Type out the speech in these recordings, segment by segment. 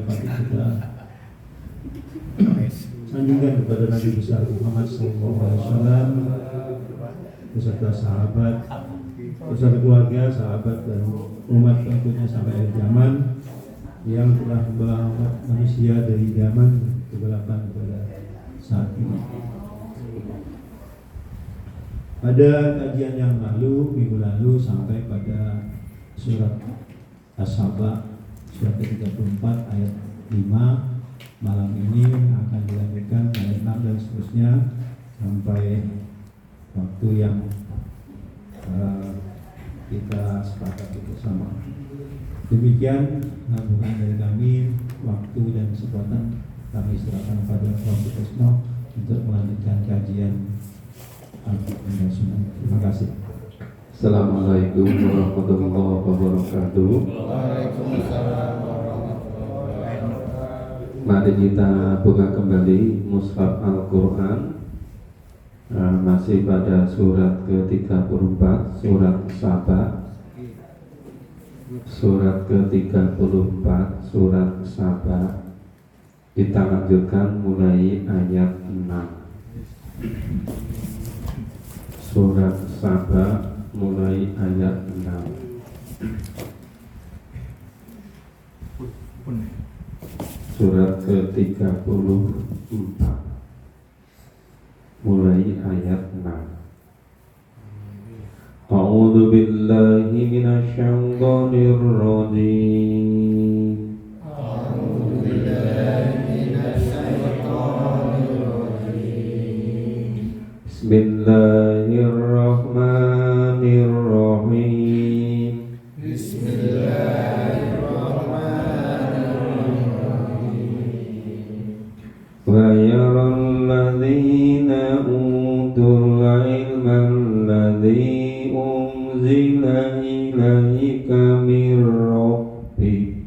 dapat kita sanjungkan kepada Nabi besar Muhammad SAW beserta sahabat, beserta keluarga, sahabat dan umat tentunya sampai akhir zaman, yang telah membawa manusia dari zaman kegelapan pada saat ini. Pada kajian yang lalu, minggu lalu, sampai pada surat As-Saba, surat ke-34 ayat 5. Malam ini akan dilanjutkan ayat 6 dan seterusnya sampai waktu yang kita sepakati bersama. Demikian bukan dari kami, waktu dan kesempatan kami serahkan pada Prof. Kusno untuk melanjutkan kajian Al-Quran dan Sunnah. Terima kasih. Assalamualaikum warahmatullahi wabarakatuh. Waalaikumsalam. Mari kita buka kembali Mushaf Al-Quran, masih pada surat ke-34, surat Saba. Surat ke-34, surat Saba. Kita lanjutkan mulai ayat 6. Surat Saba mulai ayat 6. Surat ke-34 mulai ayat 6. A'udzu billahi minasyaitonir rajim. A'udzu billahi minasyaitonir rajim. Bismillahirrahmanirrahim. Wa yaral ladzina utul ilma alladzi unzila ilaika mir rabbik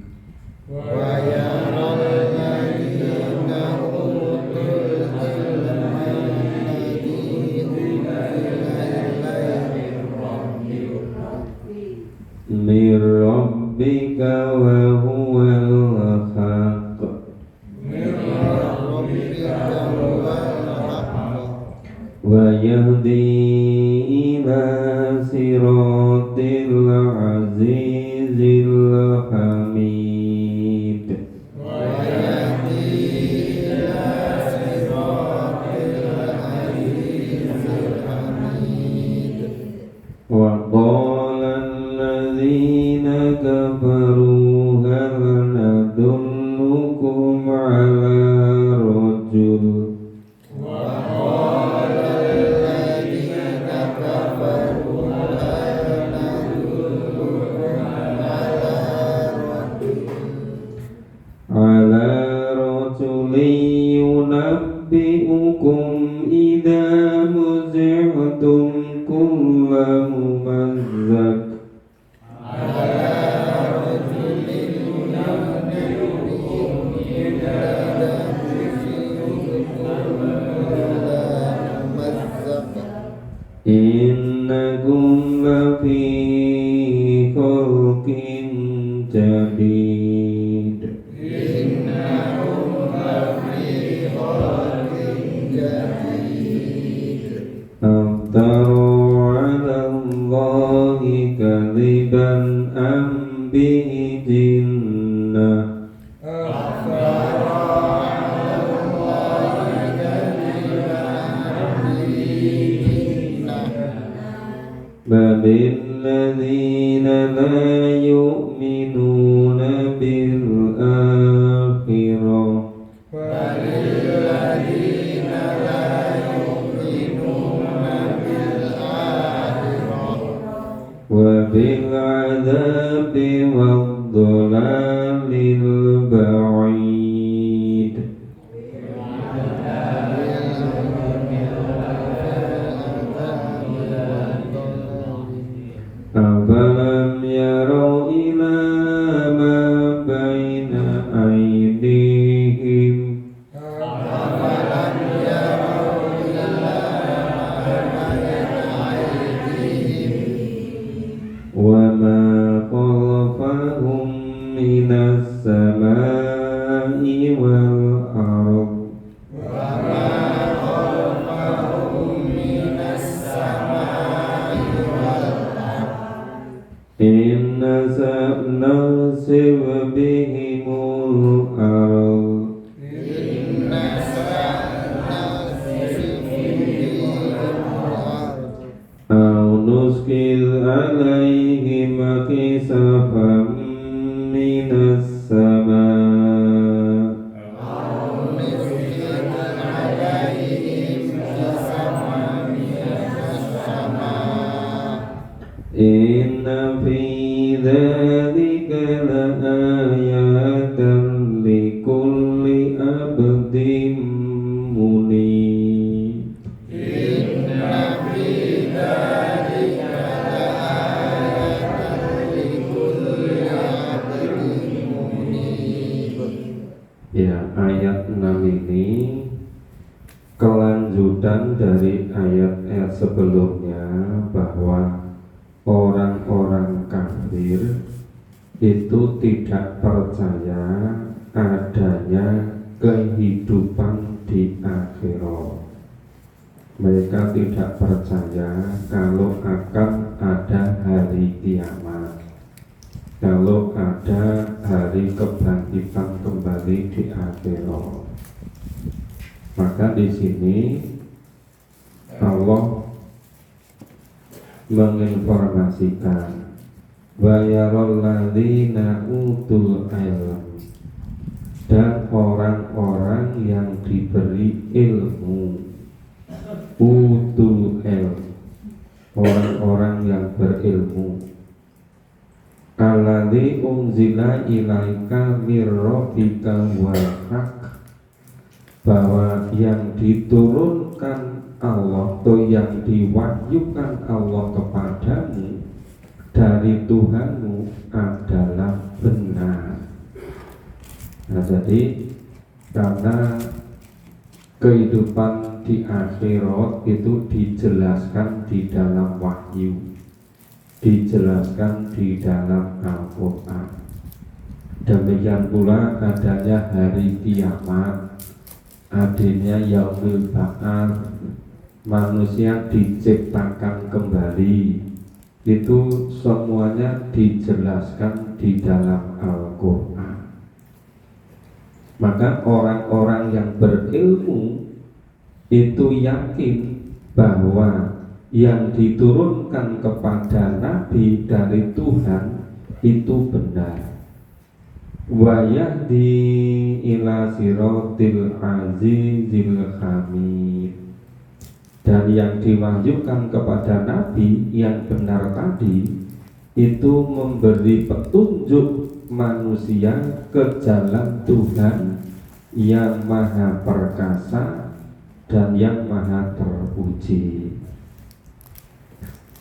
Ya, ayat 6 ini kelanjutan dari ayat-ayat sebelumnya, bahwa orang-orang kafir itu tidak percaya adanya kehidupan di akhirat. Mereka tidak percaya kalau akan ada hari kiamat, kalau ada hari kebangkitan kembali di akhirat. Maka di sini Allah menginformasikan wa yarul ladzina utul ilm, dan orang-orang yang diberi ilmu, utul ilm, orang-orang yang berilmu, alladzi unzila ilaika mir rabbika wal haq, bahwa yang diturunkan Allah atau yang diwahyukan Allah kepadamu dari Tuhanmu adalah benar. Nah, jadi karena kehidupan di akhirat itu dijelaskan di dalam wahyu, dijelaskan di dalam Al-Quran. Demikian pula adanya hari kiamat, adanya yaumul ba'ats, manusia diciptakan kembali, itu semuanya dijelaskan di dalam Al-Quran. Maka orang-orang yang berilmu itu yakin bahwa yang diturunkan kepada Nabi dari Tuhan itu benar. Wa yahdi ila siratil azizil hamid, dan yang diwahyukan kepada Nabi yang benar tadi itu memberi petunjuk manusia ke jalan Tuhan yang maha perkasa dan yang maha terpuji.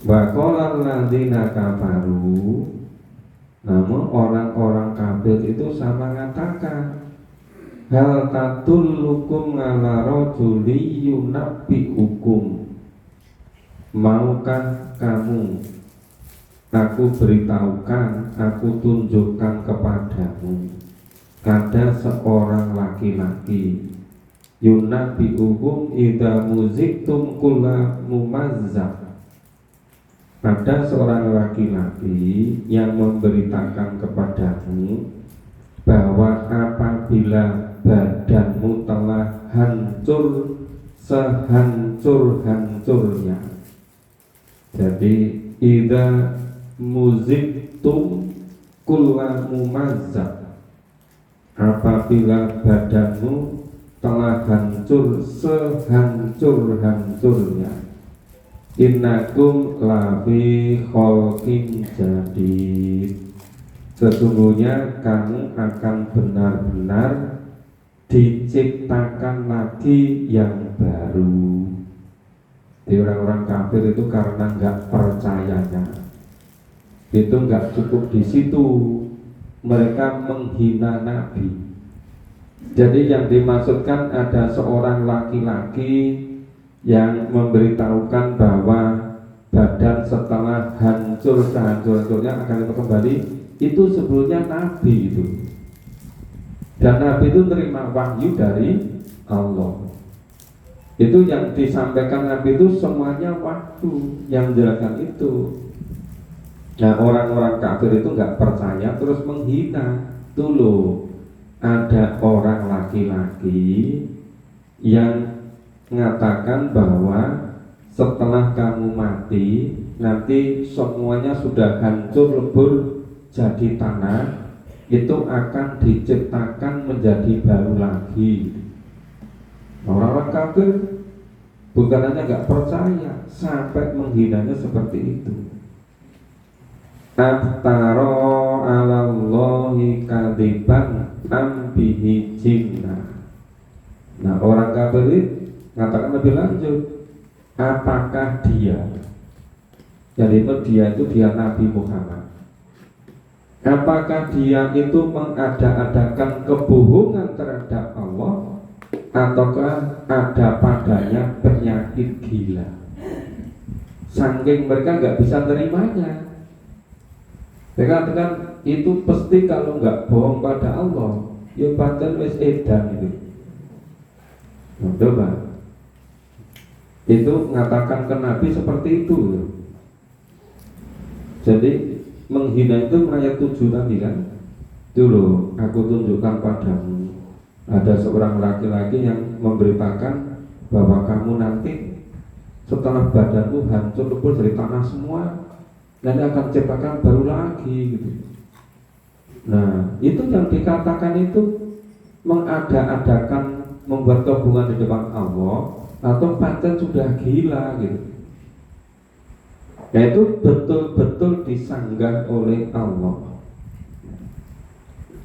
Wa qala alladzina kafaru, namun orang-orang kafir itu sama mengatakan, hal tatullukum ala rajuli yunabbiukum, maukah kamu aku beritahukan, aku tunjukkan kepadamu ada seorang laki-laki, yunabbiukum idza muziktum kulla mumazzaq, ada seorang laki-laki yang memberitakan kepadamu bahwa apabila badanmu telah hancur sehancur-hancurnya, jadi idza muziktum kulla mumazzaq, apabila badanmu telah hancur sehancur-hancurnya, innakum lafi khalqin jadid, sesungguhnya kamu akan benar-benar diciptakan lagi yang baru. Di orang-orang kafir itu karena nggak percayanya, itu nggak cukup di situ, mereka menghina Nabi. Jadi yang dimaksudkan ada seorang laki-laki yang memberitahukan bahwa badan setelah hancur sehancur-hancurnya akan kembali, itu sebetulnya Nabi itu. Dan Nabi itu terima wahyu dari Allah. Itu yang disampaikan Nabi itu semuanya wahyu yang menjelaskan itu. Nah, orang-orang kafir itu nggak percaya terus menghina. Tuh loh, ada orang laki-laki yang mengatakan bahwa setelah kamu mati nanti semuanya sudah hancur lebur jadi tanah, itu akan diciptakan menjadi baru lagi. Orang-orang kafir bukan hanya nggak percaya, sampai menghinanya seperti itu. Aftara 'alallahi kadziban am bihi jinnah. Nah, orang kafir mengatakan lebih lanjut, apakah dia, jadi itu dia Nabi Muhammad, Apakah dia itu mengada-adakan kebohongan terhadap Allah, ataukah ada padanya penyakit gila? Saking mereka nggak bisa terimanya. Mereka katakan itu pasti kalau nggak bohong pada Allah, ya pancen wis edan itu. Nah, coba itu mengatakan ke Nabi seperti itu. Jadi menghina itu ayat 7 tadi kan. Dulu aku tunjukkan padamu ada seorang laki-laki yang memberitakan bahwa kamu nanti setelah badanmu hancur lebur dari tanah semua, nanti akan ciptakan baru lagi gitu. Nah itu yang dikatakan itu mengada-adakan, membuat kebohongan di depan Allah, atau pancen sudah gila gitu. Yaitu betul-betul disanggah oleh Allah.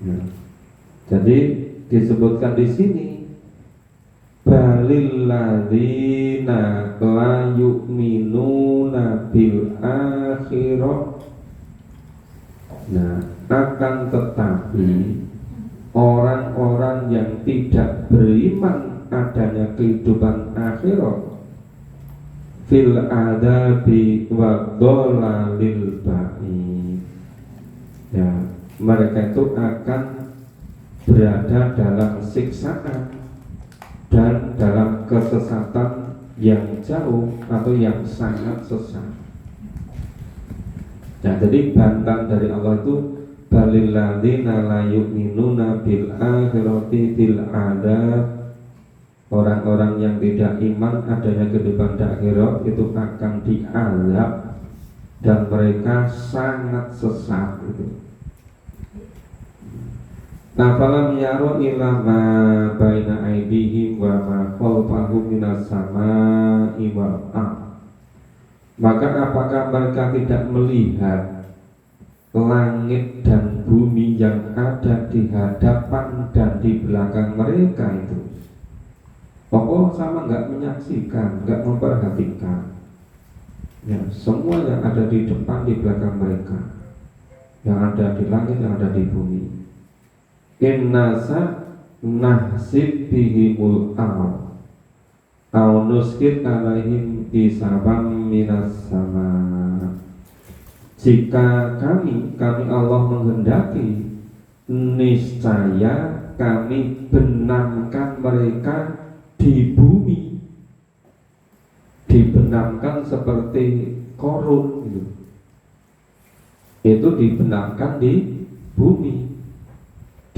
Nah, jadi disebutkan di sini balil ladzina la yu'minuna bil akhirah. Nah, akan tetapi orang-orang yang tidak beriman adanya kehidupan akhirat fil adabi wa dhalalil ba'id. Ya, mereka itu akan berada dalam siksaan dan dalam kesesatan yang jauh atau yang sangat sesat. Nah, jadi bantahan dari Allah itu balil ladzina la yu'minuna bil akhirati fil adab. Orang-orang yang tidak iman adanya kehidupan di akhirat itu akan diazab dan mereka sangat sesat gitu. Afalam yaro ila ma baina aydihim wa ma khalfahum minas samaa'i wal ardh. Maka apakah mereka tidak melihat langit dan bumi yang ada di hadapan dan di belakang mereka itu? Pokok sama nggak menyaksikan, nggak memperhatikan. Ya, semua yang ada di depan, di belakang mereka, yang ada di langit, yang ada di bumi. Innasa nahsib bihimul amal au nuskit alaihim kisabam minas sama. Jika kami Allah menghendaki, niscaya kami benamkan mereka di bumi, dibenamkan seperti korun gitu. Itu dibenamkan di bumi,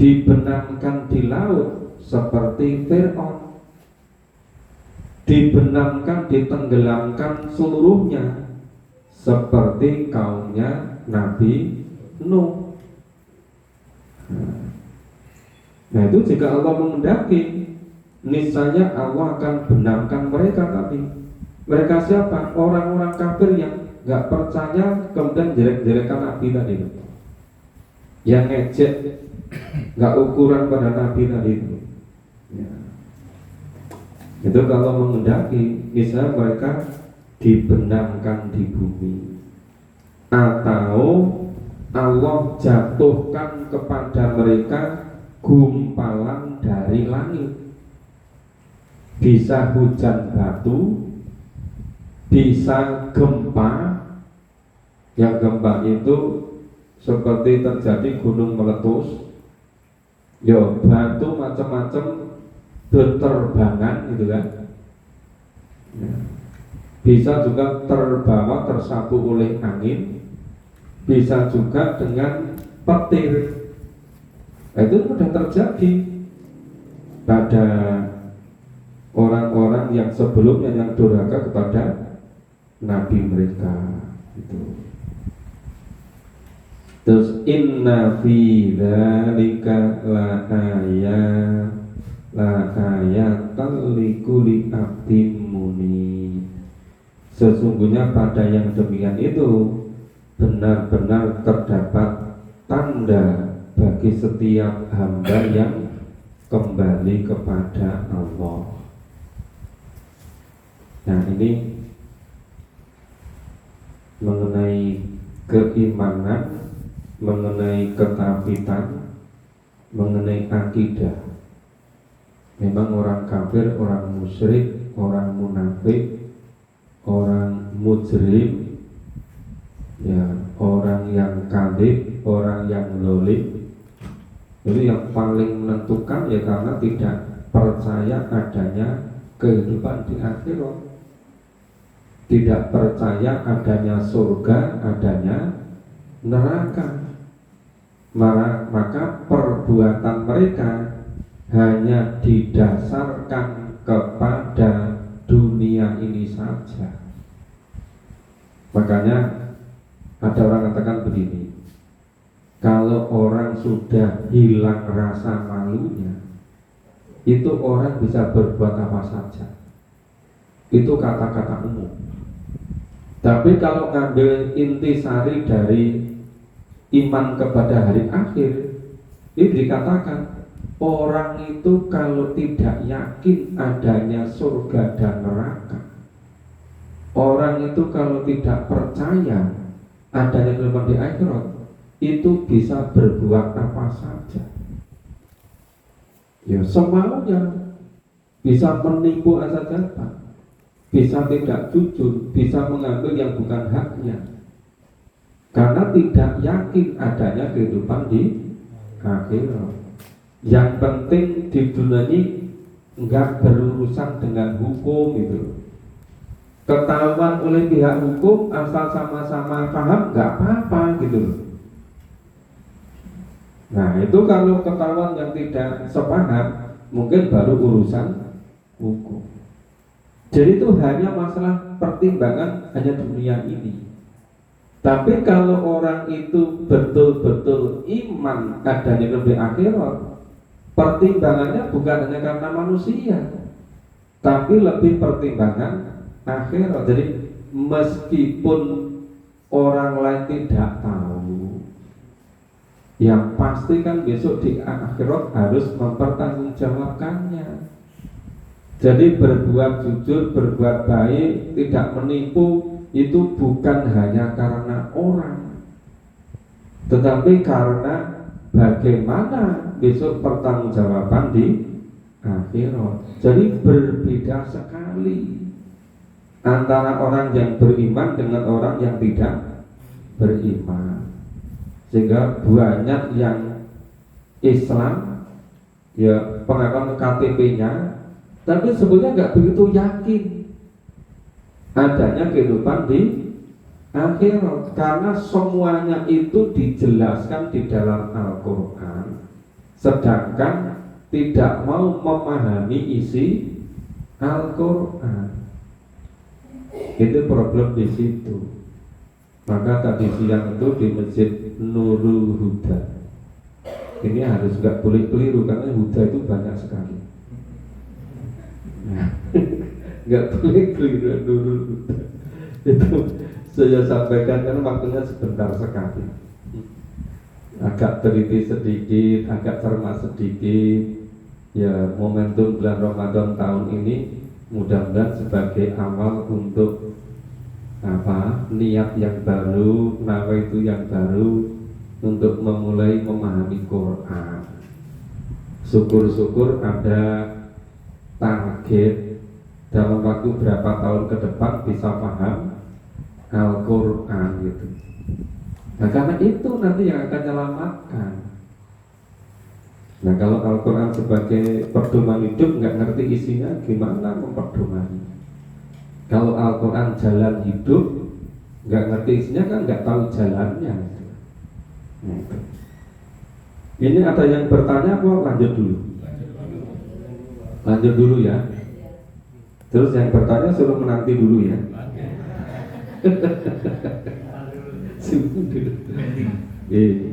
dibenamkan di laut seperti Fir'aun, dibenamkan, ditenggelamkan seluruhnya seperti kaumnya Nabi Nuh. Nah itu jika Allah menghendaki, niscaya Allah akan benamkan mereka. Tapi mereka siapa? Orang-orang kafir yang nggak percaya kemudian jelek-jelekan Nabi tadi, yang ngejek, nggak ukuran pada Nabi tadi itu. Ya. Itu kalau menghendaki, misalnya mereka dibenamkan di bumi, atau Allah jatuhkan kepada mereka gumpalan dari langit. Bisa hujan batu, bisa gempa. Yang gempa itu seperti terjadi gunung meletus. Ya, batu macam-macam berterbangan gitu kan. Ya. Bisa juga terbawa, tersapu oleh angin. Bisa juga dengan petir. Itu sudah terjadi pada orang-orang yang sebelumnya yang durhaka kepada nabi mereka itu. Terus inna fi dzalika la ayatan likulli abdin munib. Sesungguhnya pada yang demikian itu benar-benar terdapat tanda bagi setiap hamba yang kembali kepada Allah. Nah ini mengenai keimanan mengenai ketafitan, mengenai akidah. Memang orang kafir, orang musyrik, orang munafik, orang mujrim, ya, orang yang kadzib, orang yang lolik, itu yang paling menentukan ya karena tidak percaya adanya kehidupan di akhirat, tidak percaya adanya surga, adanya neraka. Maka perbuatan mereka hanya didasarkan kepada dunia ini saja. Makanya ada orang katakan begini, kalau orang sudah hilang rasa malunya, itu orang bisa berbuat apa saja. Itu kata-kata umum. Tapi kalau ngambil intisari dari iman kepada hari akhir, ini dikatakan orang itu kalau tidak yakin adanya surga dan neraka, orang itu kalau tidak percaya adanya kehidupan di akhirat, itu bisa berbuat apa saja, ya semaunya, bisa menipu asal jatah, bisa tidak jujur, bisa mengambil yang bukan haknya, karena tidak yakin adanya kehidupan di akhirat. Yang penting di dunia ini enggak berurusan dengan hukum itu. Ketahuan oleh pihak hukum asal sama-sama paham enggak apa-apa gitu. Nah itu kalau ketahuan yang tidak sepaham mungkin baru urusan hukum. Jadi itu hanya masalah pertimbangan hanya dunia ini. Tapi kalau orang itu betul-betul iman adanya lebih akhirat, pertimbangannya bukan hanya karena manusia, tapi lebih pertimbangan akhirat. Jadi meskipun orang lain tidak tahu, yang pasti kan besok di akhirat harus mempertanggungjawabkannya. Jadi berbuat jujur, berbuat baik, tidak menipu, itu bukan hanya karena orang, tetapi karena bagaimana besok pertanggungjawaban di akhirat. Jadi berbeda sekali antara orang yang beriman dengan orang yang tidak beriman. Sehingga banyak yang Islam, ya pengakuan KTP-nya, tapi sebetulnya nggak begitu yakin adanya kehidupan di akhirat, karena semuanya itu dijelaskan di dalam Al-Quran, sedangkan tidak mau memahami isi Al-Quran. Itu problem di situ. Maka tadi siang itu di Masjid Nurul Huda, ini harus nggak boleh keliru karena Huda itu banyak sekali. Nggak boleh keliru Nurul Huda. Itu saya sampaikan karena waktunya sebentar sekali. Agak teliti sedikit, agak cermat sedikit. Ya momentum bulan Ramadan tahun ini mudah-mudahan sebagai awal untuk niat yang baru, nawaitu yang baru untuk memulai memahami Quran. Syukur-syukur ada target dalam waktu berapa tahun ke depan bisa paham Al-Quran gitu. Nah karena itu nanti yang akan menyelamatkan. Nah kalau Al-Quran sebagai pedoman hidup nggak ngerti isinya, gimana memperdomani? Kalau Al-Quran jalan hidup nggak ngerti isinya kan nggak tahu jalannya. Nah, ini ada yang bertanya apa? Lanjut dulu. Lanjut dulu ya. Terus yang bertanya suruh menanti dulu ya.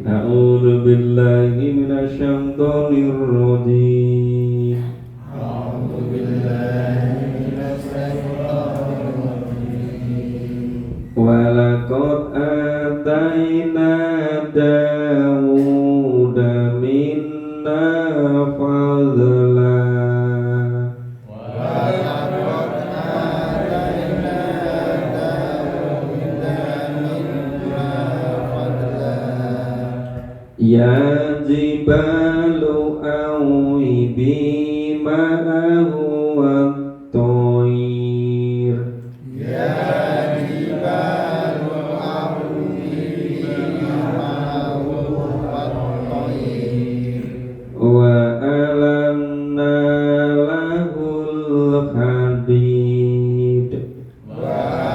A'udzu billahi minasyaitonir rajim. A'udzu billahi minasyaitonir rajim. Wa laqad atayna Dawuda minna fadla. Ya jibalu awibi ma'ahu wat-thair. Ya jibalu awwi ma'ahu wat-thair. Wa alanna lahul hadid. Wa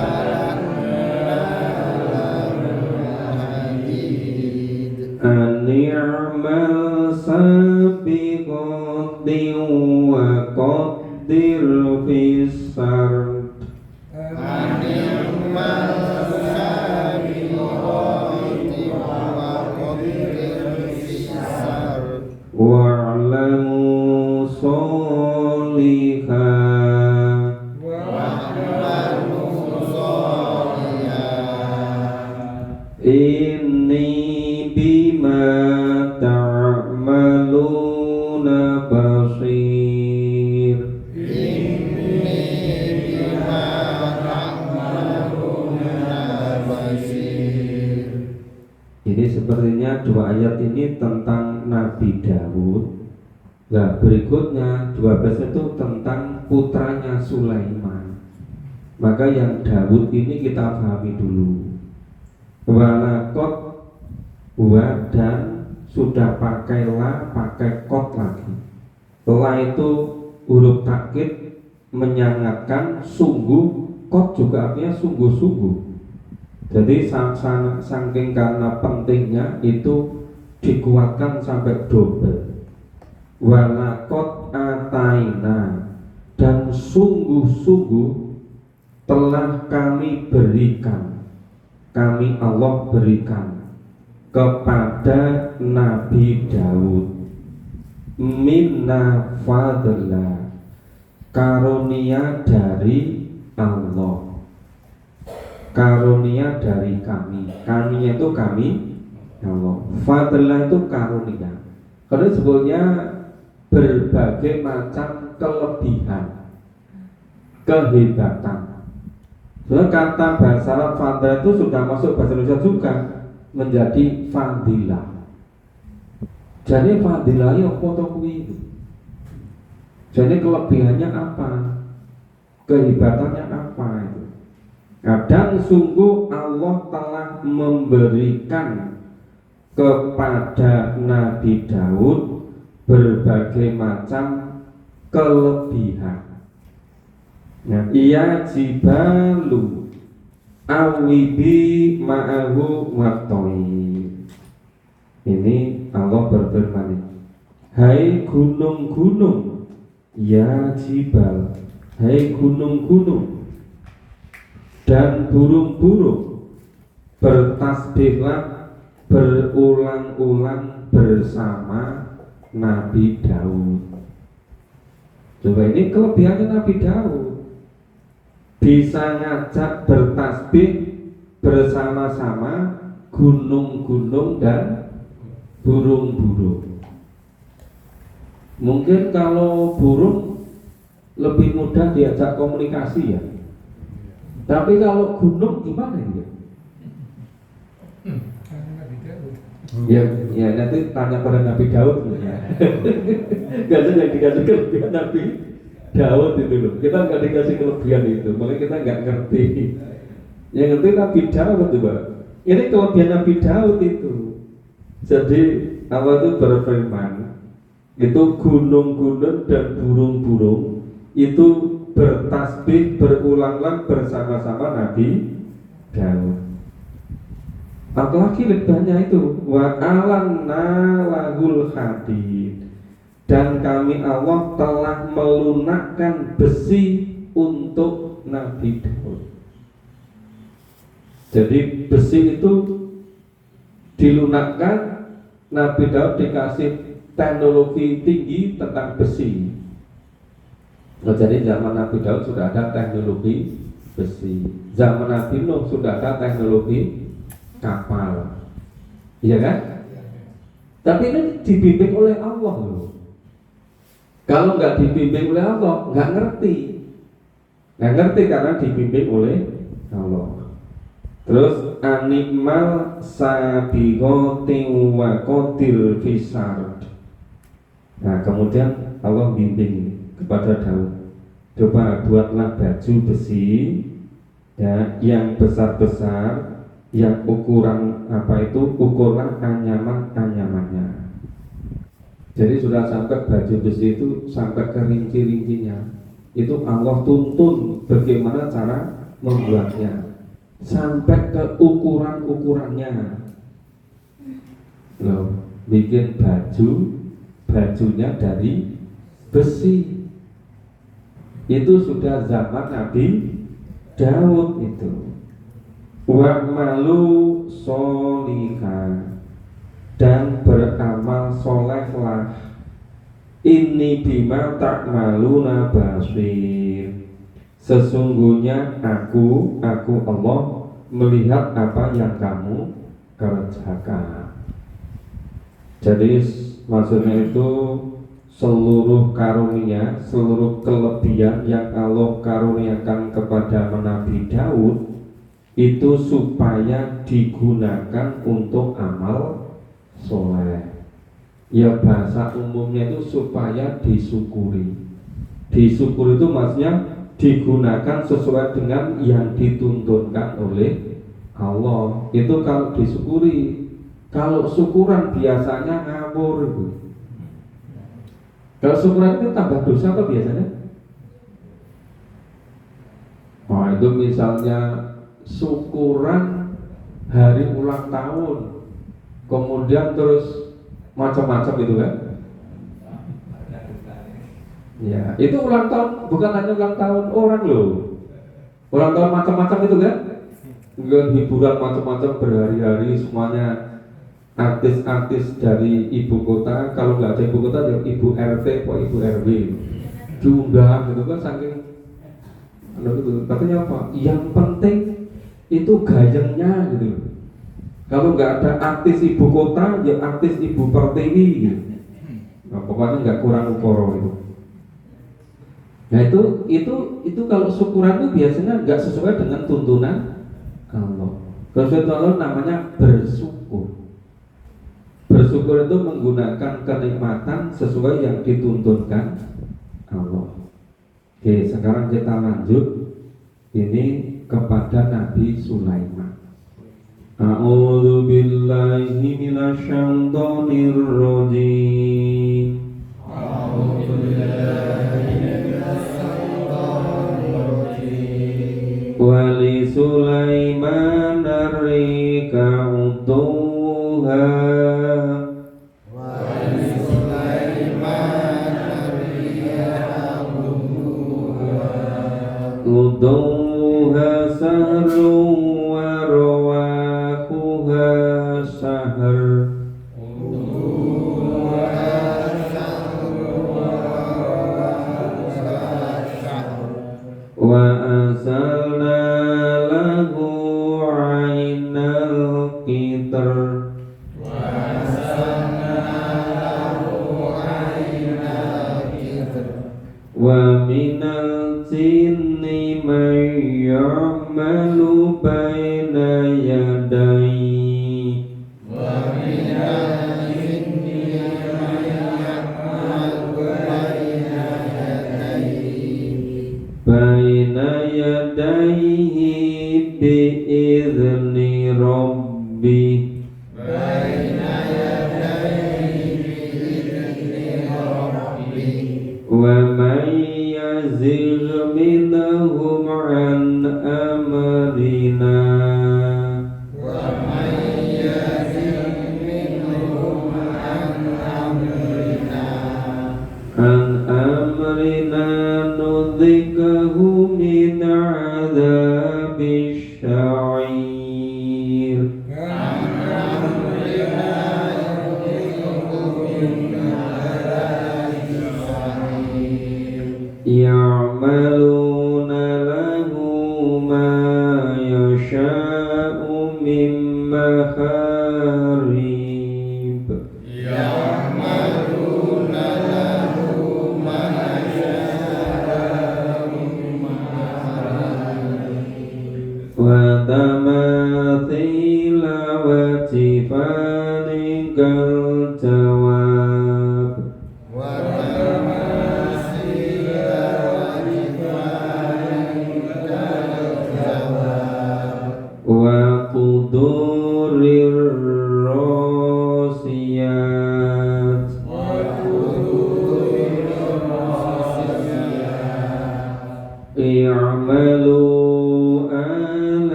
An-ni'mal sabiqatin wa qaddir fis sard. Ni'mal sabiqati wa qaddir fis-sar. Wa'lamu sholihan. Wa'malu sholihan. Inni bima ta'maluna basir. Inni bima ta'maluna basir. Ini sepertinya dua ayat ini tentang Nabi Daud. Nah, berikutnya 12 itu tentang putranya Sulaiman. Maka yang Daud ini kita pahami dulu. Walakot wa dan sudah pakai la, pakai kot lagi. La itu huruf takkid menyangatkan sungguh, kot juga artinya sungguh-sungguh. Jadi saking karena pentingnya itu dikuatkan sampai double. Walakot ataina, dan sungguh-sungguh telah kami berikan, kami Allah berikan kepada Nabi Daud minna fadla, karunia dari Allah, karunia dari kami. Kami itu kami Allah, fadla itu karunia. Karena sebetulnya berbagai macam kelebihan, kehebatan. Soalnya kata bahasa Arab fadla itu sudah masuk bahasa Indonesia juga menjadi fadilah. Jadi fadilah ya foto kuwi. Jadi kelebihannya apa? Kehebatannya apa itu? Kadang sungguh Allah telah memberikan kepada Nabi Daud berbagai macam kelebihan. Nah, ia jibalu awibi ma'ahu watoi. Ini Allah berfirman, hai gunung-gunung, ya jibal, hai gunung-gunung dan burung-burung, bertasbihlah berulang-ulang bersama Nabi Daud. Coba ini kelebihannya Nabi Daud, bisa ngajak bertasbih bersama-sama gunung-gunung dan burung-burung. Mungkin kalau burung lebih mudah diajak komunikasi ya, tapi kalau gunung gimana ya? Ya nanti tanya pada Nabi Daud ya. Gak ada yang dikasih kelebihan Nabi Daud itu loh. Kita nggak dikasih kelebihan itu, makanya kita nggak ngerti. Yang ngerti Nabi Daud coba. Ini kelebihan Nabi Daud itu. Jadi Allah itu berfirman, itu gunung-gunung dan burung-burung itu bertasbih berulang-ulang bersama-sama Nabi Daud. Apalagi lebihnya itu wa alanna lahul hadid, dan kami Allah telah melunakkan besi untuk Nabi Daud. Jadi besi itu dilunakkan, Nabi Daud dikasih teknologi tinggi tentang besi. Jadi zaman Nabi Daud sudah ada teknologi besi, zaman Nabi Nuh sudah ada teknologi kapal, iya kan? Tapi ini dibimbing oleh Allah loh. Kalau nggak dibimbing oleh Allah, nggak ngerti karena dibimbing oleh Allah. Terus animal sabiqatin wa qadir fisard. Nah, kemudian Allah bimbing kepada Daud, coba buatlah baju besi ya, yang besar-besar, yang ukuran ukuran anyamannya. Jadi sudah sampai baju besi itu sampai ke rinci-rincinya. Itu Allah tuntun bagaimana cara membuatnya sampai ke ukurannya. Loh, bikin bajunya dari besi. Itu sudah zaman Nabi Daud itu. Wa malu solihah, dan beramal solehlah. Ini bima ta'maluna basir. Sesungguhnya aku Allah melihat apa yang kamu kerjakan. Jadi maksudnya itu seluruh karunia, seluruh kelebihan yang Allah karuniakan kepada Nabi Daud itu supaya digunakan untuk amal soleh. Ya bahasa umumnya itu supaya disyukuri. Disyukuri itu maksudnya digunakan sesuai dengan yang dituntunkan oleh Allah. Itu kalau disyukuri. Kalau syukuran biasanya ngawur itu. Kalau syukuran itu tambah dosa apa biasanya? Oh, itu misalnya syukuran hari ulang tahun, kemudian terus macam-macam itu kan? Ya, itu ulang tahun bukan hanya ulang tahun orang loh. Ulang tahun macam-macam itu kan? Dengan hiburan macam-macam berhari-hari, semuanya artis-artis dari ibu kota. Kalau nggak ada ibu kota ya ibu RT atau ibu RW diundang gitu kan, saking gitu. Katanya apa? Yang penting itu gayengnya gitu. Kalau nggak ada artis ibu kota, ya artis ibu pertiwi gitu. Nah, pokoknya nggak kurang ukoro itu. Nah itu kalau syukuran itu biasanya nggak sesuai dengan tuntunan Allah. Kalau Allah namanya bersyukur. Bersyukur itu menggunakan kenikmatan sesuai yang dituntunkan Allah. Oke, sekarang kita lanjut ini kepada Nabi Sulaiman. A'udzu billahi minasyaitonir rajim. A'udzu billahi minasyaitonir rajim. Wa li Sulaiman ar-rika utuha Wa li Sulaiman ar-rika utuha sahru wa rawahuha sahar wa asalna lahu 'ainal qitr wa minal jinni man ya'malu baina yadayhi baina yadayhi bi'izni rabbih wa man yazigh minhum an amrina nudhikahu min 'adzabish sya'ir ya'maluna lahu ma yasha'u min maharib wa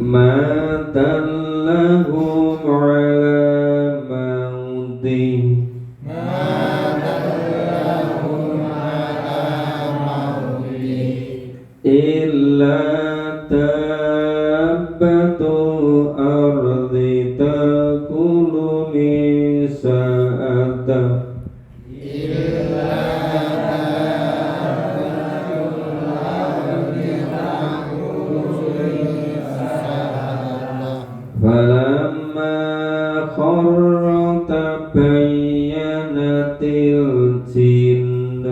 ma dallahum ala maudi illa tabbatul ardi takulu min sa'ata falamma kharra tabayyanatil jinn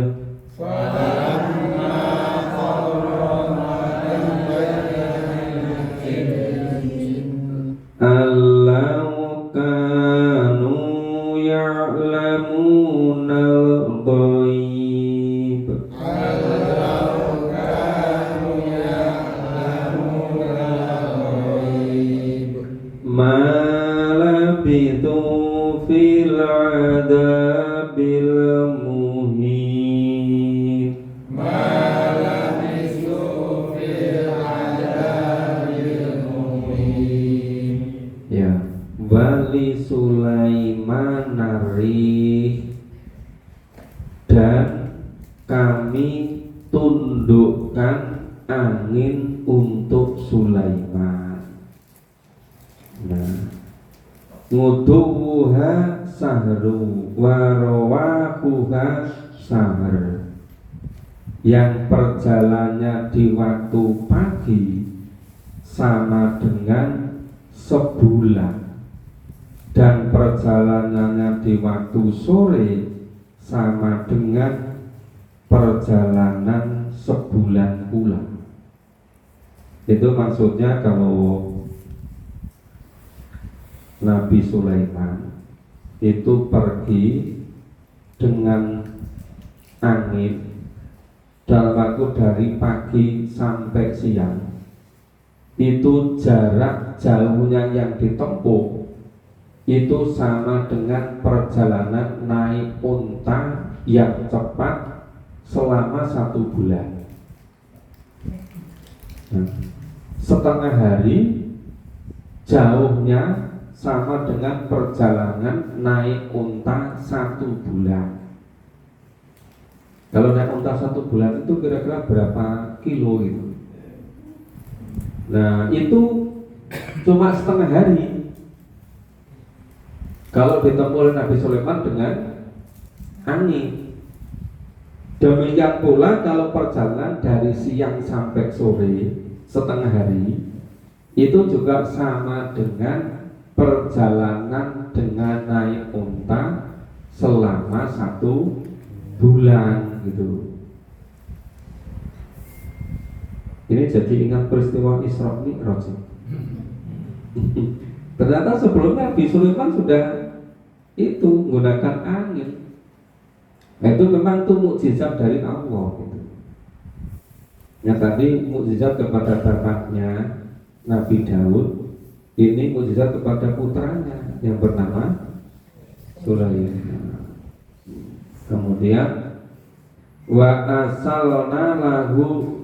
allau kanu ya'lamunal ghaib ma labithu fil adabil muhin ya wali Sulaiman narih dan kami tundukkan angin untuk Sulaiman. Nah, nguduha sahru warawahuha sahar, yang perjalanannya di waktu pagi sama dengan sebulan, dan perjalanannya di waktu sore sama dengan perjalanan sebulan pula. Itu maksudnya kalau Nabi Sulaiman itu pergi dengan angin dalam waktu dari pagi sampai siang, itu jarak jauhnya yang ditempuh itu sama dengan perjalanan naik unta yang cepat selama 1 bulan. Setengah hari jauhnya sama dengan perjalanan naik unta 1 bulan. Kalau naik unta 1 bulan itu kira-kira berapa kilo itu? Nah, itu cuma setengah hari. Kalau ditempuh oleh Nabi Sulaiman dengan angin. Demikian pula kalau perjalanan dari siang sampai sore setengah hari, itu juga sama dengan perjalanan dengan naik unta selama 1 bulan gitu. Ini jadi ingat peristiwa Isra Mi'raj. Ternyata sebelumnya Nabi Sulaiman sudah itu menggunakan angin. Itu memang itu mukjizat dari Allah gitu. Ya tadi mukjizat kepada bapaknya Nabi Daud, ini mukjizat kepada putranya yang bernama Sulaiman. Kemudian wa asalna lahu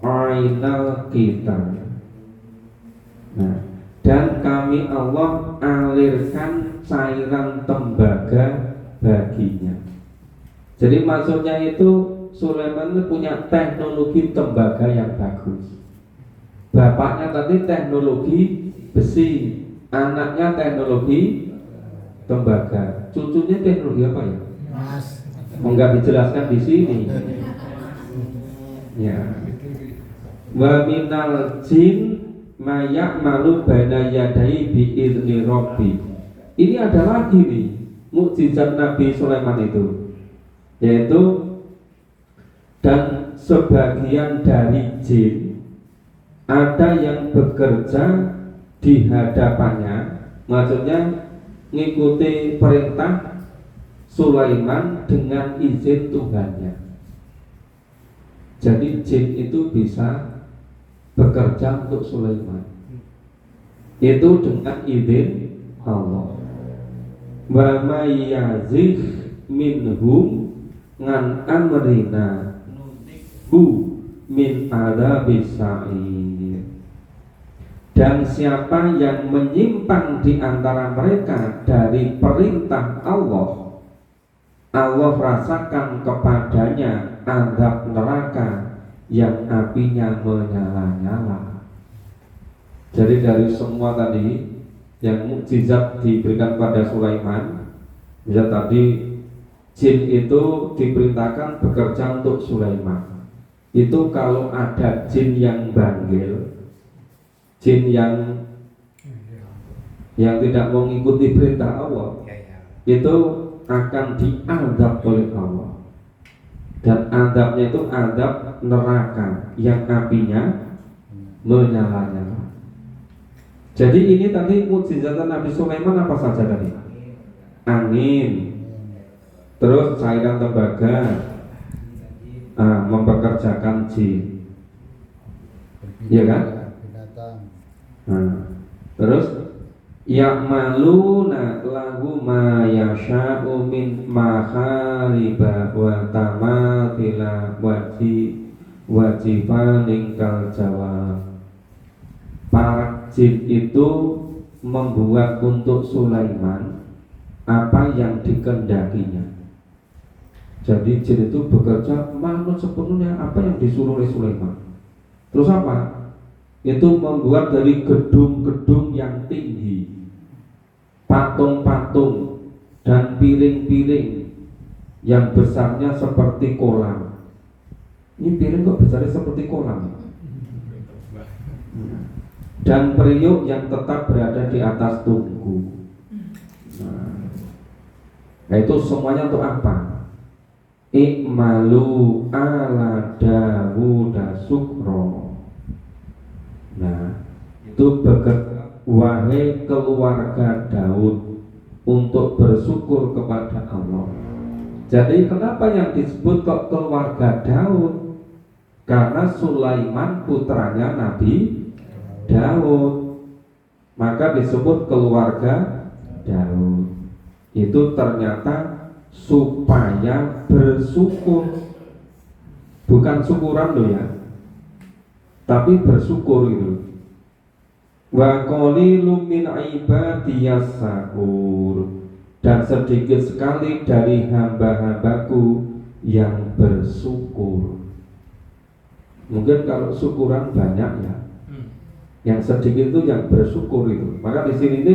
ainal kitab. Nah, dan kami Allah alirkan cairan tembaga baginya. Jadi maksudnya itu Sulaiman itu punya teknologi tembaga yang bagus. Bapaknya tadi teknologi besi, anaknya teknologi tembaga, cucunya teknologi apa ya? Enggak dijelaskan di sini. Ya. Wa minal jin mayak malu baina yadai bi idzni rabbi. Ini ada lagi nih mukjizat Nabi Sulaiman itu, yaitu dan sebagian dari jin ada yang bekerja di hadapannya, maksudnya ngikuti perintah Sulaiman dengan izin Tuhannya. Jadi jin itu bisa bekerja untuk Sulaiman, itu dengan izin Allah. Wa may yazigh minhum ngan amrina hu min adabis sa'ir. Dan siapa yang menyimpang di antara mereka dari perintah Allah, Allah rasakan kepadanya azab neraka yang apinya menyala-nyala. Jadi dari semua tadi yang mukjizat diberikan pada Sulaiman, ya tadi jin itu diperintahkan bekerja untuk Sulaiman. Itu kalau ada jin yang banggil, jin yang tidak mengikuti perintah Allah, itu akan diazab oleh Allah. Dan azabnya itu azab neraka yang apinya menyala-nyala. Jadi ini tadi mukjizat Nabi Sulaiman apa saja tadi? Angin, terus cairan tembaga, mempekerjakan jin, iya kan? Terus ya'maluna lahu ma yasha'u min mahariba wa tamatila wajifanin kal jawab. Para jin itu membuat untuk Sulaiman apa yang dikendakinya. Jadi jin itu bekerja manut sepenuhnya apa yang disuruh oleh Sulaiman. Terus apa? Itu membuat dari gedung-gedung yang tinggi, patung-patung dan piring-piring yang besarnya seperti kolam. Ini piring kok besarnya seperti kolam? Dan periuk yang tetap berada di atas tungku. Nah, itu semuanya untuk apa? Ikmalu ala Dawud syukro. Nah, itu wahai keluarga Daud untuk bersyukur kepada Allah. Jadi kenapa yang disebut kok keluarga Daud? Karena Sulaiman putranya Nabi Daud, maka disebut keluarga Daud. Itu ternyata supaya bersyukur, bukan syukuran loh ya, tapi bersyukur gitu. Wa qalilum min ibadiyas syakur, dan sedikit sekali dari hamba-hambaku yang bersyukur. Mungkin kalau syukuran banyak ya, yang sedikit itu yang bersyukur itu. Maka di sini itu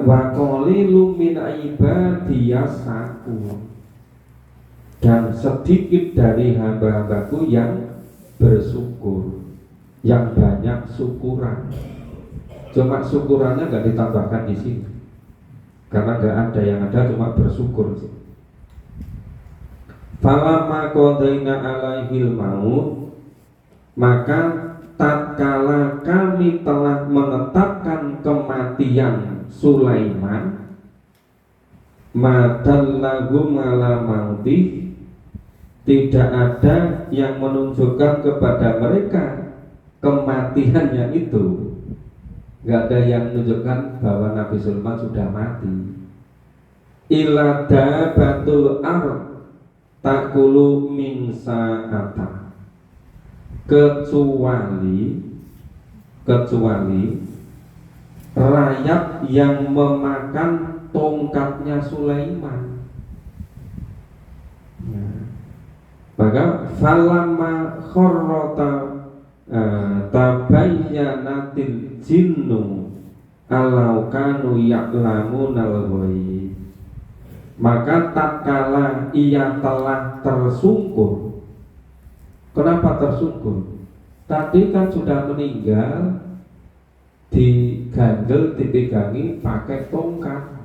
wa qalilum min ibadiyas syakur, dan sedikit dari hamba-hambaku yang bersyukur, yang banyak syukuran. Cuma syukurannya nggak ditambahkan di sini, karena nggak ada, yang ada cuma bersyukur. Falamma qadaina alaihil maut, maka tatkala kami telah menetapkan kematian Sulaiman, madallahu ala mauti, tidak ada yang menunjukkan kepada mereka kematiannya itu. Gak ada yang menunjukkan bahwa Nabi Sulaiman sudah mati. Ila dabatul ard takulu min sa'ata, kecuali rayap yang memakan tongkatnya Sulaiman. Maka falamma kharrata tabayyanatil jinnu alau kanu ya'lamunal ghaib, maka tatkala ia telah tersungkur. Kenapa tersungkur? Tadi kan sudah meninggal, diganjel, dipegangi pakai tongkat.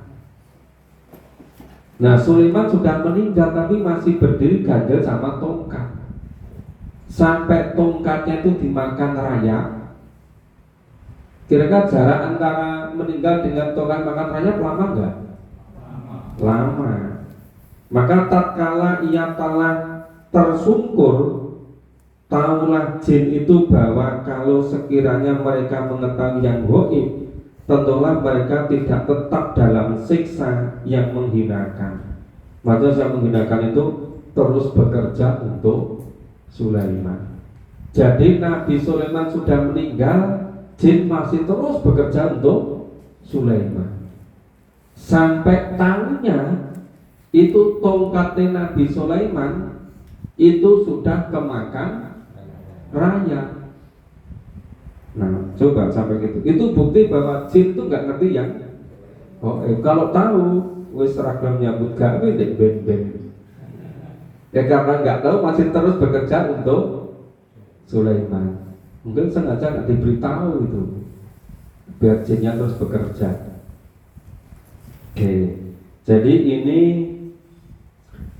Nah, Sulaiman sudah meninggal tapi masih berdiri ganjel sama tongkat. Sampai tongkatnya itu dimakan rayap. Kira-kira jarak antara meninggal dengan tongkat makan rayap lama enggak? Lama. Maka tatkala ia telah tersungkur, taulah jin itu bahwa kalau sekiranya mereka mengetahui yang gaib, tentulah mereka tidak tetap dalam siksa yang menghinakan. Maka yang menghinakan itu terus bekerja untuk Sulaiman. Jadi Nabi Sulaiman sudah meninggal, jin masih terus bekerja untuk Sulaiman. Sampai tahunya itu tongkatnya Nabi Sulaiman itu sudah kemakan raya. Nah, coba sampai gitu. Itu bukti bahwa jin itu nggak ngerti yang kalau tahu wis seragam nyambut gawe dek ben-ben. Ya karena nggak tahu masih terus bekerja untuk Sulaiman. Mungkin sengaja nggak diberitahu itu biar jinnya terus bekerja. Oke. Jadi ini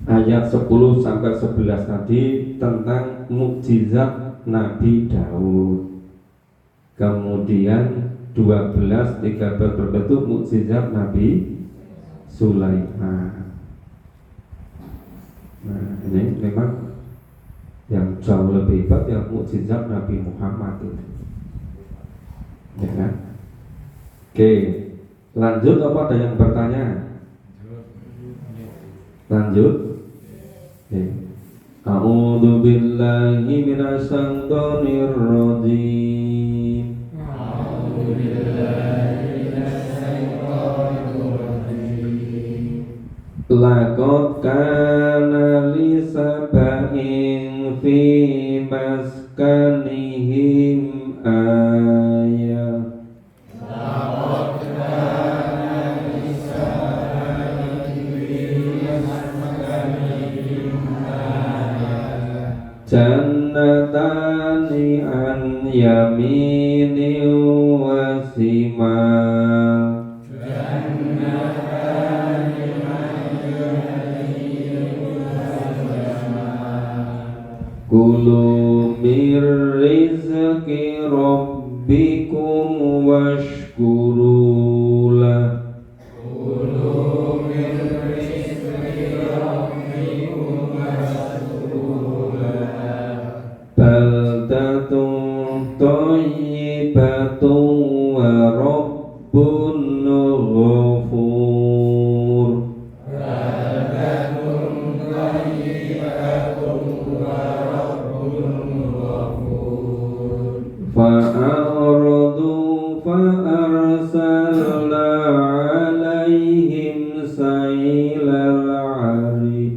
ayat 10 sampai 11 tadi tentang mukjizat Nabi Daud. Kemudian 12, 13 berbentuk mukjizat Nabi Sulaiman. Nah, ini memang yang jauh lebih hebat yang mukjizat Nabi Muhammad itu. Ya kan? Oke, lanjut apa ada yang bertanya? Lanjut. Oke. A'udzu billahi minasy syaithanir rajim. Laqad kana li sab'in fi maskanihim ayah. Jannatani an yamini wa shimal. Kulu mir rizqi rabbikum washkuru lah. Baldatun thayyibatun wa rabbun ghafur. Fa'aradu fa'arsalna 'alaihim sailal 'arim.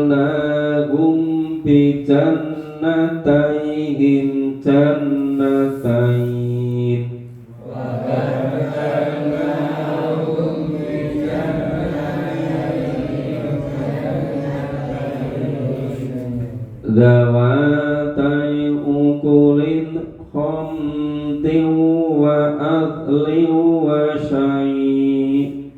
Baddalnahum bi jannatayhim jannatain. Zawatai ukulin khamtin wa adli wa syai'.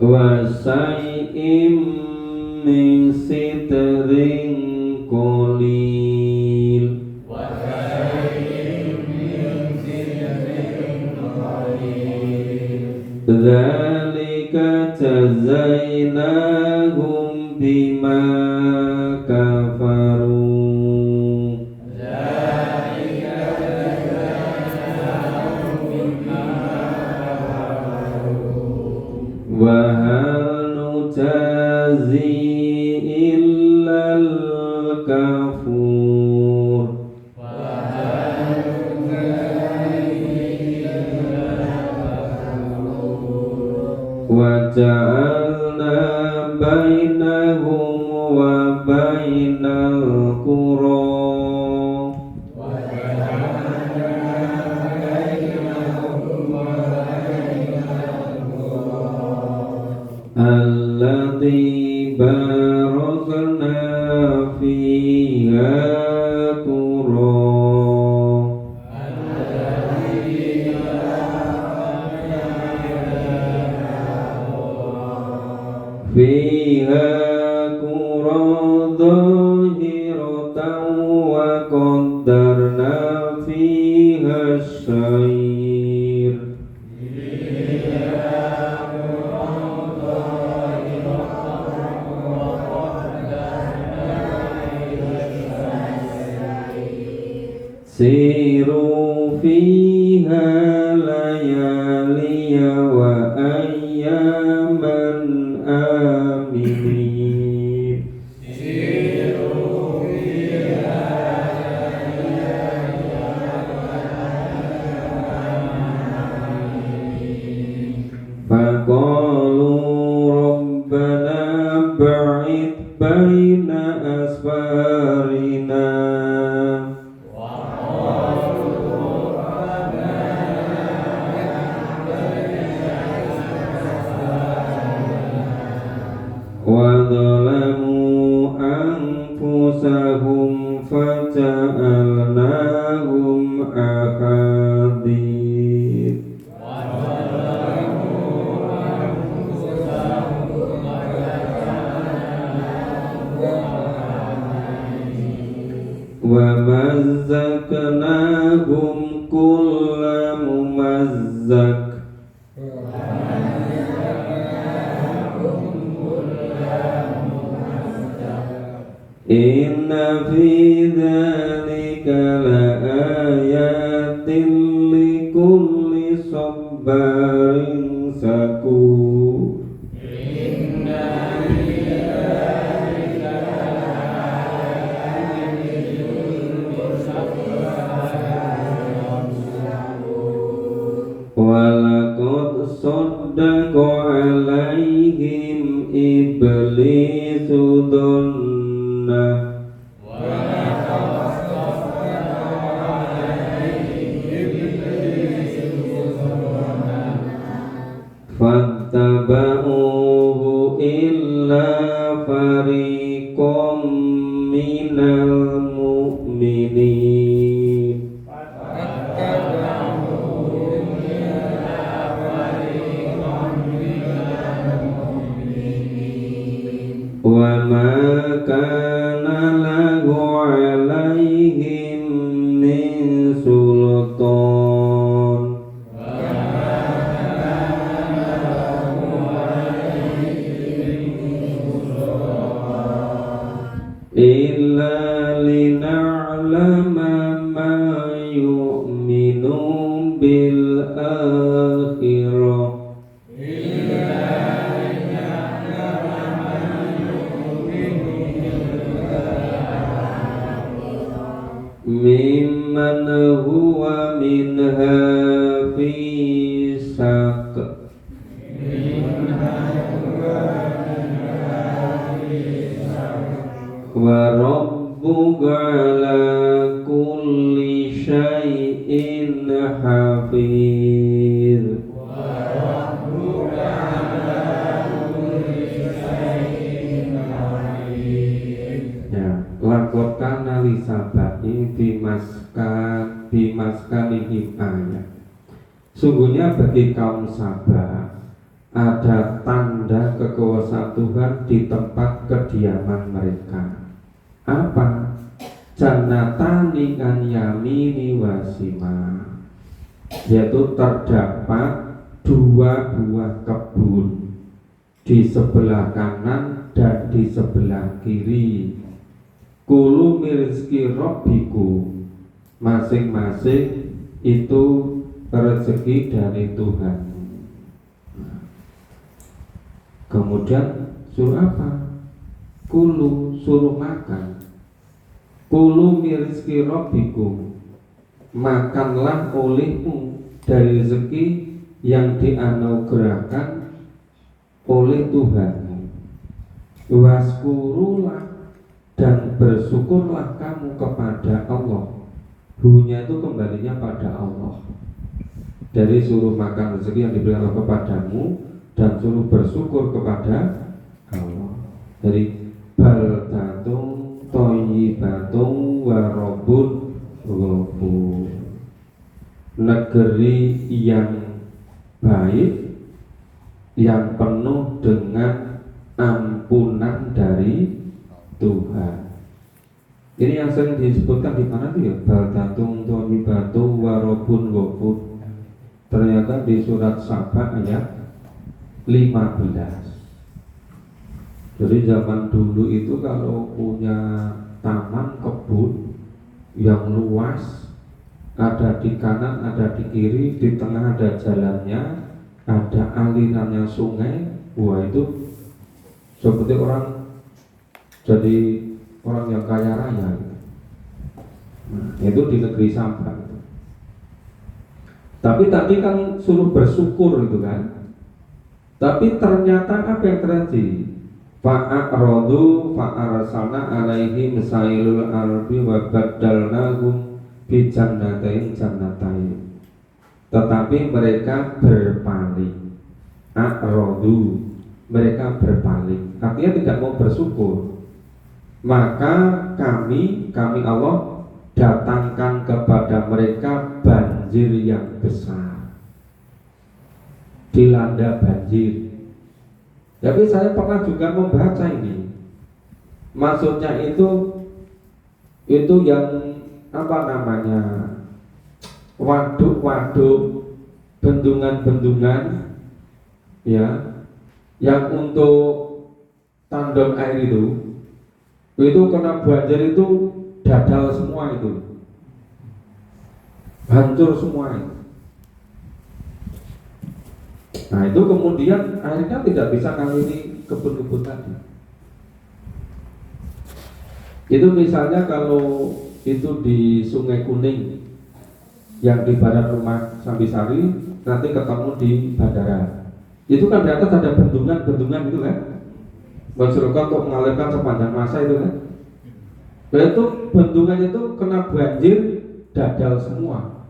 Wa syai'im min sidrin qalil. Dzalika jazainahum bima kafaru. Wa hal nujazi illal kafur. Wa ja'alna bainahum wa bainal qura allati barakna fiha qura. Fiha qura dhahiratan wa qaddarna fiha syair. siru fiha layaliya wa ayyaman aminin. Faqalu rabbana ba'id baina asfarina wa dhalamu anfusahum faja'alnahum akhadir. Wa mazzaqnahum kulla mumazzaq. Inna fi dzalika laayatin likulli sabarin syakur. Walaqad saddaqa alaihim iblisu dhanna fattaba'uhu illa fariqam minal mu'minin. Wa ma kana lahu alaihim min sultan illa lina'lama ma yu'minu bil akhirah. Mimman huwa minha fi saq. Wa rabbuka ala kulli syai'in hafiz. Ya, lakukan alisabati bimaskanihim ayat. Sungguhnya bagi kaum Sabah ada tanda kekuasaan Tuhan di tempat kediaman mereka. Apa? Jannatani an yamini wasima, yaitu terdapat dua buah kebun di sebelah kanan dan di sebelah kiri. Kulu mirizki robbiku, masing-masing itu rezeki dari Tuhan. Kemudian suruh apa? Kulu, suruh makan. Kulu mirizki robbiku, makanlah olehmu dari rezeki yang dianugerahkan oleh Tuhanmu. Waskurulah, dan bersyukurlah kamu kepada Allah. Hunya itu kembalinya pada Allah. Dari suruh makan rezeki yang diberikan Allah kepadamu dan suruh bersyukur kepada Allah. Dari baldatun thayyibatun wa rabbun ghafur, negeri yang baik yang penuh dengan ampunan dari Tuhan. Ini yang sering disebutkan di mana tuh ya? Baldatun thayyibatun wa rabbun ghafur. Ternyata di surat Saba ayat 15. Jadi zaman dulu itu kalau punya taman kebun yang luas ada di kanan, ada di kiri, di tengah ada jalannya, ada alirannya sungai. Wah, itu seperti orang jadi orang yang kaya raya gitu. Nah, itu di negeri Sabah gitu. Tapi tadi kan suruh bersyukur itu kan. Tapi ternyata apa yang terjadi? Fa'arodu fa'arsalna alaihim sailul ardi wa baddalnahum bi jannatain jannatain. Tetapi mereka berpaling. Arodu, mereka berpaling. Artinya tidak mau bersyukur. Maka kami Allah datangkan kepada mereka banjir yang besar. Dilanda banjir. Tapi saya pernah juga membaca ini. Maksudnya itu yang apa namanya, waduk-waduk, bendungan-bendungan, ya, yang untuk tandon air itu kena banjir itu dadal semua itu, hancur semua itu. Nah itu kemudian akhirnya tidak bisa ngaliri kebun-kebun tadi. Itu misalnya kalau itu di Sungai Kuning yang di barat rumah Sambisari, nanti ketemu di bandara. Itu kan di atas ada bendungan-bendungan itu kan, berserokan untuk mengalirkan sepanjang masa itu kan. Nah itu bendungan itu kena banjir, dadal semua,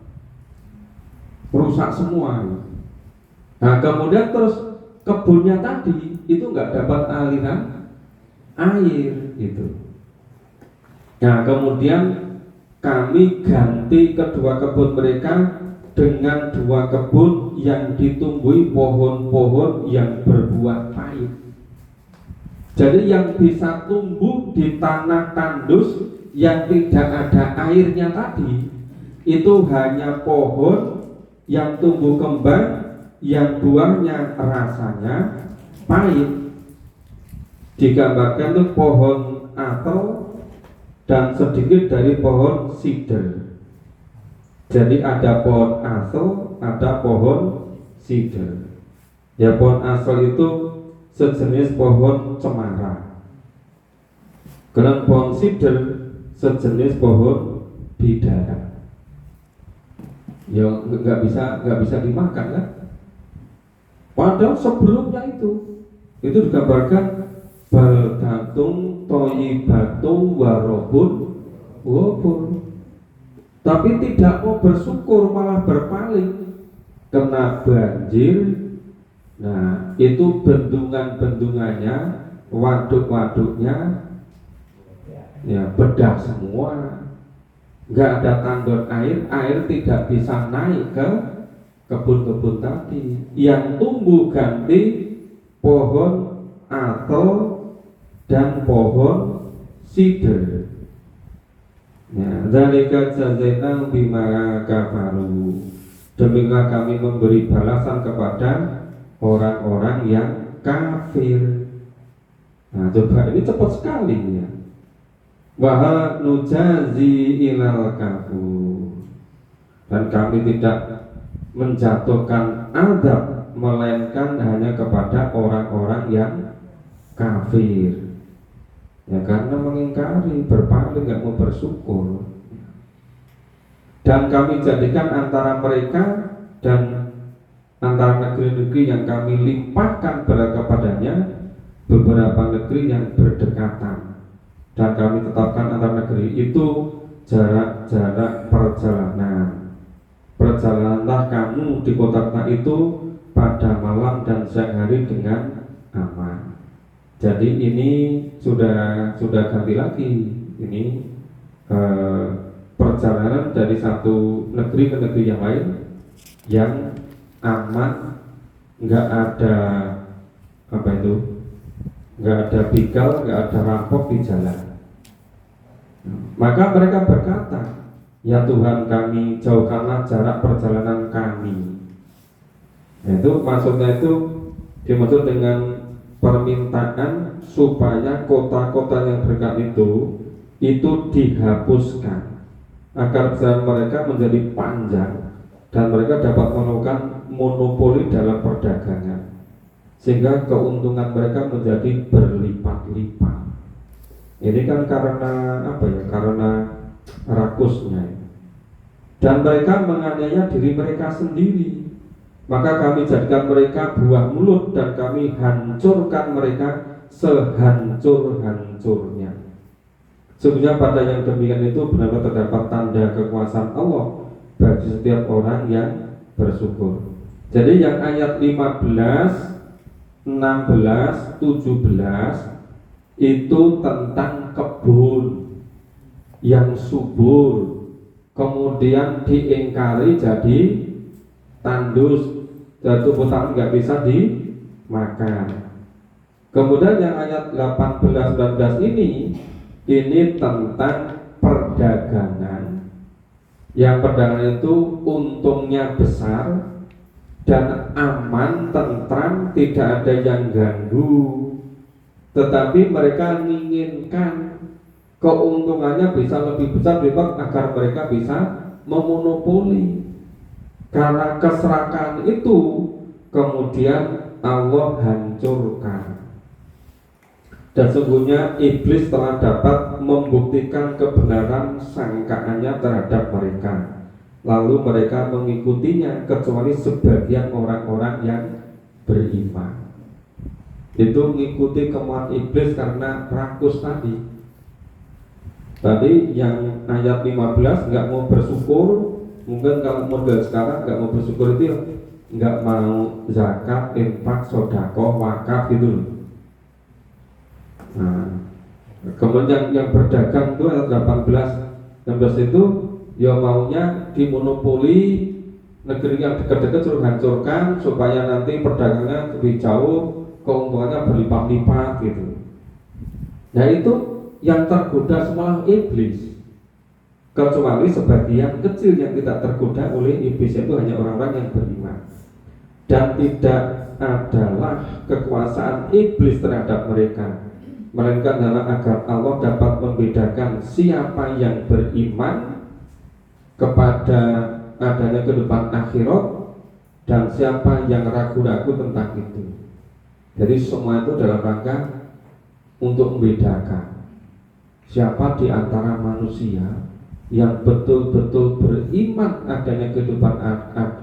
rusak semua. Nah kemudian terus kebunnya tadi itu nggak dapat aliran air gitu. Nah kemudian kami ganti kedua kebun mereka dengan dua kebun yang ditumbuhi pohon-pohon yang berbuah pahit. Jadi yang bisa tumbuh di tanah tandus yang tidak ada airnya tadi, itu hanya pohon yang tumbuh kembang yang buahnya rasanya pahit. Digambarkan itu pohon apel dan sedikit dari pohon sider. Jadi ada pohon asel, ada pohon sider. Ya pohon asel itu sejenis pohon cemara. Kemudian pohon sider sejenis pohon bidara. Ya nggak bisa dimakan kan? Padahal sebelumnya itu digambarkan baldatun thayyibatun warobun wabur. Tapi tidak mau bersyukur, malah berpaling, kena banjir. Nah itu bendungan-bendungannya, waduk-waduknya, ya bedah semua, nggak ada tandon air tidak bisa naik ke kebun-kebun tadi. Yang tumbuh ganti pohon apel dan pohon sider. Ya, dzalika jazainahum bima kafaru. Demikian kami memberi balasan kepada orang-orang yang kafir. Nah, coba ini cepat sekali ya. Wa nujazi ilal kafur. Dan kami tidak menjatuhkan azab melainkan hanya kepada orang-orang yang kafir. Ya karena mengingkari, berpaling, nggak mau bersyukur. Dan kami jadikan antara mereka dan antara negeri-negeri yang kami limpahkan kepadanya beberapa negeri yang berdekatan. Dan kami tetapkan antara negeri itu jarak-jarak perjalanan. Perjalananlah kamu di kota-kota itu pada malam dan siang hari dengan aman. Jadi ini sudah ganti lagi. Ini perjalanan dari satu negeri ke negeri yang lain yang aman, nggak ada nggak ada begal, nggak ada rampok di jalan. Maka mereka berkata, ya Tuhan kami, jauhkanlah jarak perjalanan kami. Itu maksudnya itu dimaksud dengan permintaan supaya kota-kota yang berkat itu dihapuskan. agar perjalanan mereka menjadi panjang dan mereka dapat melakukan monopoli dalam perdagangan, sehingga keuntungan mereka menjadi berlipat-lipat. Ini kan karena apa ya? Karena rakusnya. Dan mereka menganiaya diri mereka sendiri. Maka kami jadikan mereka buah mulut dan kami hancurkan mereka sehancur-hancurnya. Sesungguhnya pada yang demikian itu benar-benar terdapat tanda kekuasaan Allah bagi setiap orang yang bersyukur. Jadi yang ayat 15, 16, 17 itu tentang kebun yang subur, kemudian diingkari jadi tandus, tumbuh tandus nggak bisa dimakan. Kemudian yang ayat 18-19 ini tentang perdagangan. Yang perdagangan itu untungnya besar dan aman, tentram, tidak ada yang ganggu. Tetapi mereka menginginkan keuntungannya bisa lebih besar agar mereka bisa memonopoli. Karena keserakahan itu kemudian Allah hancurkan. Dan sesungguhnya iblis telah dapat membuktikan kebenaran sangkaannya terhadap mereka. Lalu mereka mengikutinya kecuali sebagian orang-orang yang beriman. Itu mengikuti kemauan iblis karena rakus tadi. Tadi yang ayat 15 nggak mau bersyukur. Mungkin kalau model sekarang nggak mau bersyukur itu nggak mau zakat, infak, sedekah, wakaf gitu loh. Nah, kemudian yang berdagang itu ayat 18-16 itu ya maunya dimonopoli, negeri yang dekat-dekat suruh hancurkan supaya nanti perdagangannya lebih jauh, keuntungannya berlipat-lipat gitu. Nah itu yang tergoda semua iblis, kecuali sebagian kecil yang tidak tergoda oleh iblis, itu hanya orang-orang yang beriman. Dan tidak adalah kekuasaan iblis terhadap mereka, melainkan adalah agar Allah dapat membedakan siapa yang beriman kepada adanya kehidupan akhirat dan siapa yang ragu-ragu tentang itu. Jadi semua itu dalam rangka untuk membedakan siapa di antara manusia yang betul-betul beriman adanya kehidupan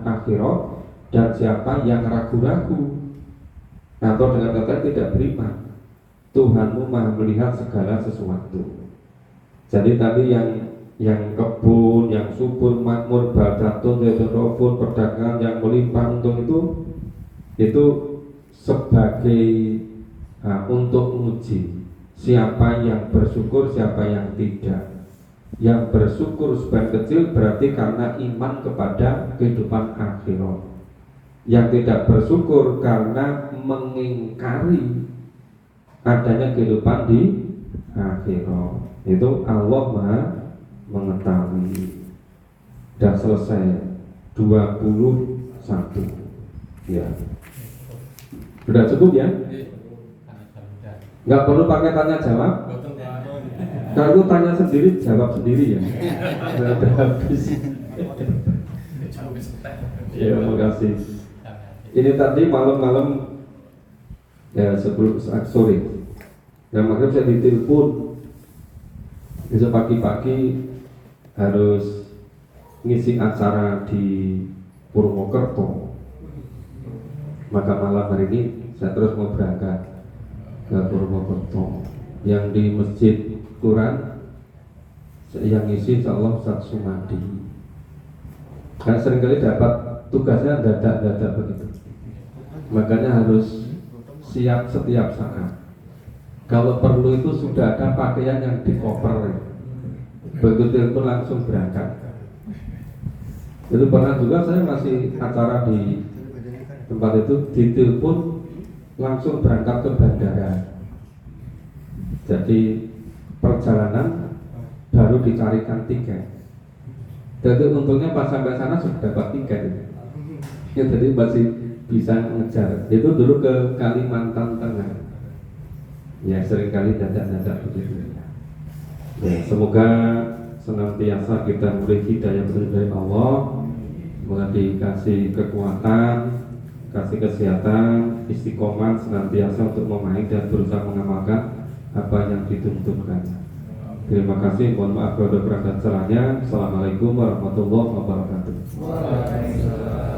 akhirat dan siapa yang ragu-ragu atau dengan kata tidak beriman. Tuhanmu maha melihat segala sesuatu. Jadi tadi yang kebun, yang subur, makmur, badatun, yaitu perdagangan yang melimpah untung itu sebagai untuk menguji siapa yang bersyukur, siapa yang tidak. Yang bersyukur sebagian kecil berarti karena iman kepada kehidupan akhirat. Yang tidak bersyukur karena mengingkari adanya kehidupan di akhirat. Itu Allah Maha mengetahui. Sudah selesai 21 ya. Sudah cukup ya? Nggak perlu pakai tanya jawab. Kalau itu tanya sendiri, jawab sendiri ya. Sudah habis. Ya, makasih. Ini tadi malam-malam ya sebelum sore. Dan makanya saya ditelepon besok pagi-pagi harus ngisi acara di Purwokerto. Maka malam hari ini saya terus mau berangkat ke Purwokerto. Yang di Masjid Quran yang ngisi insyaallah Ustaz Sumadi. Karena seringkali dapat tugasnya dadak-dadak begitu. Makanya harus siap setiap saat. Kalau perlu itu sudah ada pakaian yang di koper. Begitu telepon langsung berangkat. Itu pernah juga saya masih acara di tempat itu, ditelepon langsung berangkat ke bandara. Jadi perjalanan baru dicarikan tiket. Jadi untungnya pas sampai sana sudah dapat tiket. Ya, jadi masih bisa mengejar. Itu dulu ke Kalimantan Tengah. Ya seringkali dadak-dadak begitu. Ya, semoga senantiasa kita memberi hidayah dari Allah, semoga dikasih kekuatan, kasih kesehatan, istiqomah senantiasa untuk memahami dan berusaha mengamalkan apa yang dituntutkan. Terima kasih, mohon maaf kalau ada kurang dan salahnya. Assalamualaikum warahmatullahi wabarakatuh. Waalaikumsalam.